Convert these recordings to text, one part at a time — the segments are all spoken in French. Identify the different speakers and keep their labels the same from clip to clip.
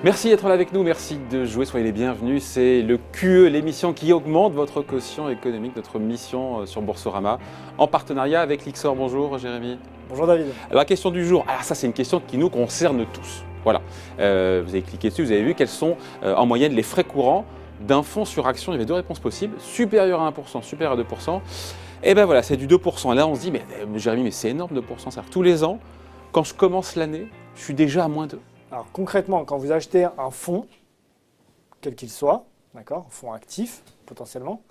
Speaker 1: Merci d'être là avec nous, merci de jouer, soyez les bienvenus. C'est le QE, l'émission qui augmente votre quotient économique, notre mission sur Boursorama, en partenariat avec Lyxor. Bonjour Jérémy.
Speaker 2: Bonjour David.
Speaker 1: Alors, la question du jour, ça c'est une question qui nous concerne tous. Voilà, vous avez cliqué dessus, vous avez vu quels sont en moyenne les frais courants d'un fonds sur action. Il y avait deux réponses possibles, supérieur à 1%, supérieur à 2%. Et bien voilà, c'est du 2%. Et là on se dit, mais Jérémy, mais c'est énorme 2%. C'est-à-dire tous les ans, quand je commence l'année, je suis déjà à moins 2.
Speaker 2: Alors concrètement, quand vous achetez un fonds, quel qu'il soit, d'accord, un fonds actif potentiellement,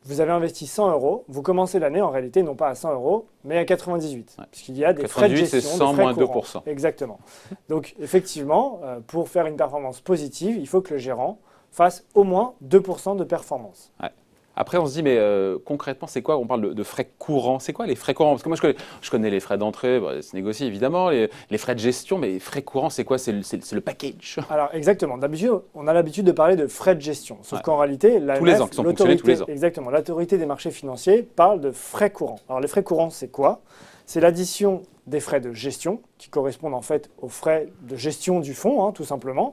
Speaker 2: vous avez investi 100 €, vous commencez l'année en réalité non pas à 100 €, mais à 98, puisqu'il y a des frais de gestion,
Speaker 1: c'est 100
Speaker 2: des frais
Speaker 1: moins
Speaker 2: courants.
Speaker 1: 2%.
Speaker 2: Exactement. Donc effectivement, pour faire une performance positive, il faut que le gérant fasse au moins 2% de performance.
Speaker 1: Ouais. Après, on se dit, mais concrètement, c'est quoi? On parle de frais courants. C'est quoi les frais courants? Parce que moi, je connais les frais d'entrée, c'est négocié évidemment, les frais de gestion, mais les frais courants, c'est quoi? C'est le package.
Speaker 2: Alors exactement. D'habitude, on a l'habitude de parler de frais de gestion. Sauf qu'en réalité,
Speaker 1: tous les ans, qui sont ponctionnés tous les ans.
Speaker 2: Exactement. L'autorité des marchés financiers parle de frais courants. Alors les frais courants, c'est quoi? C'est l'addition des frais de gestion, qui correspondent en fait aux frais de gestion du fonds, tout simplement.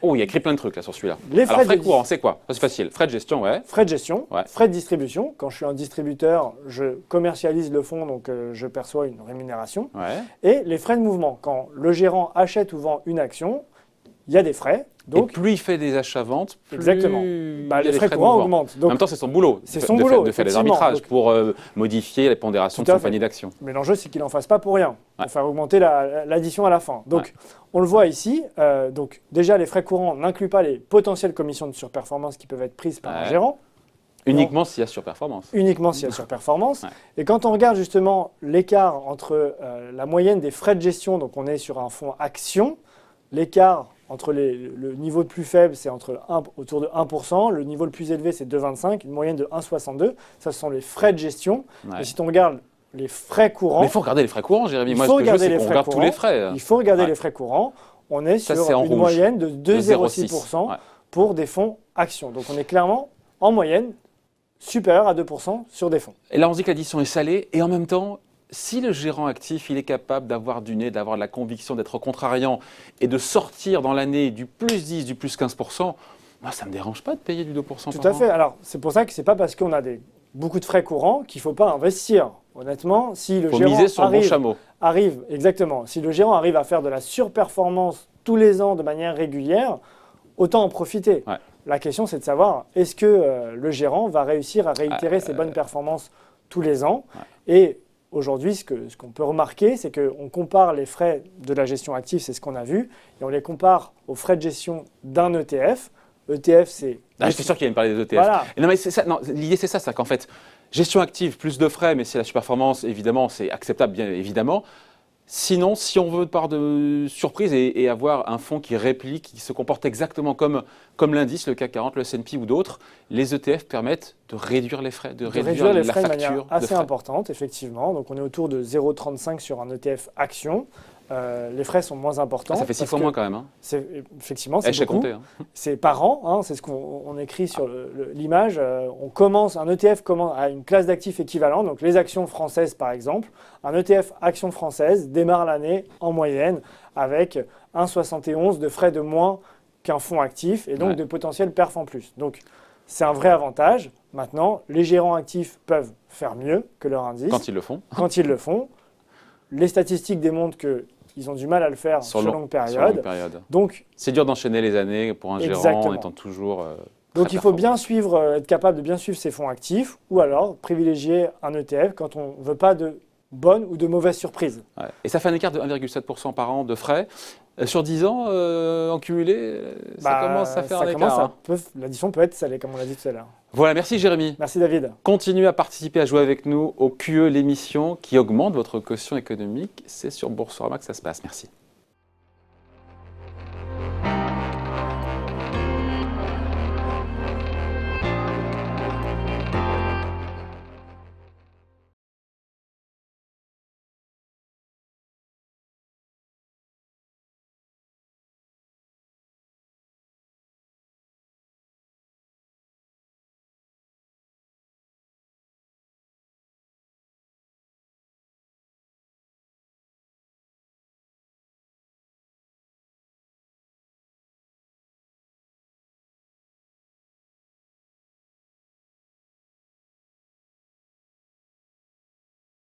Speaker 1: Oh, il y a écrit plein de trucs là sur celui-là.
Speaker 2: Les
Speaker 1: frais courants, c'est quoi? C'est facile. Frais de gestion, ouais.
Speaker 2: Frais de gestion,
Speaker 1: ouais.
Speaker 2: Frais de distribution. Quand je suis un distributeur, je commercialise le fonds, donc je perçois une rémunération.
Speaker 1: Ouais.
Speaker 2: Et les frais de mouvement. Quand le gérant achète ou vend une action, il y a des frais. Donc,
Speaker 1: et plus il fait des achats-ventes, plus
Speaker 2: exactement.
Speaker 1: les
Speaker 2: frais courants augmentent. Donc,
Speaker 1: en même temps, c'est son boulot.
Speaker 2: C'est son boulot
Speaker 1: de faire des arbitrages pour modifier les pondérations de son panier d'actions.
Speaker 2: Mais l'enjeu, c'est qu'il n'en fasse pas pour rien, pour faire augmenter l'addition à la fin. Donc, on le voit ici. Donc, déjà, les frais courants n'incluent pas les potentielles commissions de surperformance qui peuvent être prises par un gérant.
Speaker 1: Uniquement s'il y a surperformance.
Speaker 2: Uniquement s'il y a surperformance. Et quand on regarde justement l'écart entre la moyenne des frais de gestion, donc on est sur un fonds action, l'écart entre le niveau le plus faible, c'est autour de 1%. Le niveau le plus élevé, c'est 2,25. Une moyenne de 1,62. Ça, ce sont les frais de gestion. Et si on regarde les frais courants...
Speaker 1: Mais il faut regarder les frais courants, Jérémy. Moi, ce que je veux, c'est qu'on regarde tous les frais.
Speaker 2: Il faut regarder les frais courants. On est sur une moyenne de 2,06% pour des fonds actions. Donc, on est clairement, en moyenne, supérieur à 2% sur des fonds.
Speaker 1: Et là, on se dit que l'addition est salée. Et en même temps... Si le gérant actif, il est capable d'avoir du nez, d'avoir de la conviction, d'être contrariant et de sortir dans l'année du plus 10, du plus 15%, moi, ça ne me dérange pas de payer du 2% par an.
Speaker 2: Tout à fait. Alors, c'est pour ça que ce n'est pas parce qu'on a beaucoup de frais courants qu'il ne faut pas investir. Honnêtement, si le gérant
Speaker 1: miser sur le bon chameau.
Speaker 2: Exactement. Si le gérant arrive à faire de la surperformance tous les ans de manière régulière, autant en profiter.
Speaker 1: Ouais.
Speaker 2: La question, c'est de savoir, est-ce que le gérant va réussir à réitérer ses bonnes performances tous les ans? Et aujourd'hui, ce qu'on peut remarquer, c'est qu'on compare les frais de la gestion active, c'est ce qu'on a vu, et on les compare aux frais de gestion d'un ETF. ETF, c'est...
Speaker 1: J'étais sûr qu'il allait me parler des ETF.
Speaker 2: Voilà.
Speaker 1: Non, mais l'idée, c'est ça, c'est qu'en fait, gestion active, plus de frais, mais c'est la surperformance, évidemment, c'est acceptable, bien évidemment. Sinon, si on veut part de surprise et avoir un fonds qui réplique, qui se comporte exactement comme l'indice, le CAC 40, le S&P ou d'autres, les ETF permettent de réduire les frais, de réduire
Speaker 2: les
Speaker 1: la
Speaker 2: frais
Speaker 1: facture.
Speaker 2: De manière assez importante, effectivement. Donc, on est autour de 0,35 sur un ETF action. Les frais sont moins importants.
Speaker 1: Ça fait 6 fois moins quand même.
Speaker 2: Effectivement, c'est beaucoup.
Speaker 1: Compté,
Speaker 2: C'est par an, c'est ce qu'on écrit sur l'image. Un ETF commence à une classe d'actifs équivalente, donc les actions françaises par exemple. Un ETF action française démarre l'année en moyenne avec 1,71 de frais de moins qu'un fonds actif et donc de potentiel perf en plus. Donc, c'est un vrai avantage. Maintenant, les gérants actifs peuvent faire mieux que leur indice.
Speaker 1: Quand ils le font.
Speaker 2: Quand ils le font. Les statistiques démontrent qu'ils ont du mal à le faire sur longue période. Donc,
Speaker 1: c'est dur d'enchaîner les années pour un gérant en étant toujours
Speaker 2: donc il faut bien suivre, être capable de bien suivre ses fonds actifs ou alors privilégier un ETF quand on ne veut pas de bonnes ou de mauvaises surprises.
Speaker 1: Ouais. Et ça fait un écart de 1,7% par an de frais. Sur 10 ans, en cumulé, ça commence à faire un écart.
Speaker 2: L'addition peut être salée, comme on l'a dit tout à l'heure.
Speaker 1: Voilà, merci Jérémy.
Speaker 2: Merci David.
Speaker 1: Continuez à participer, à jouer avec nous au QE, l'émission qui augmente votre quotient économique. C'est sur Boursorama que ça se passe. Merci.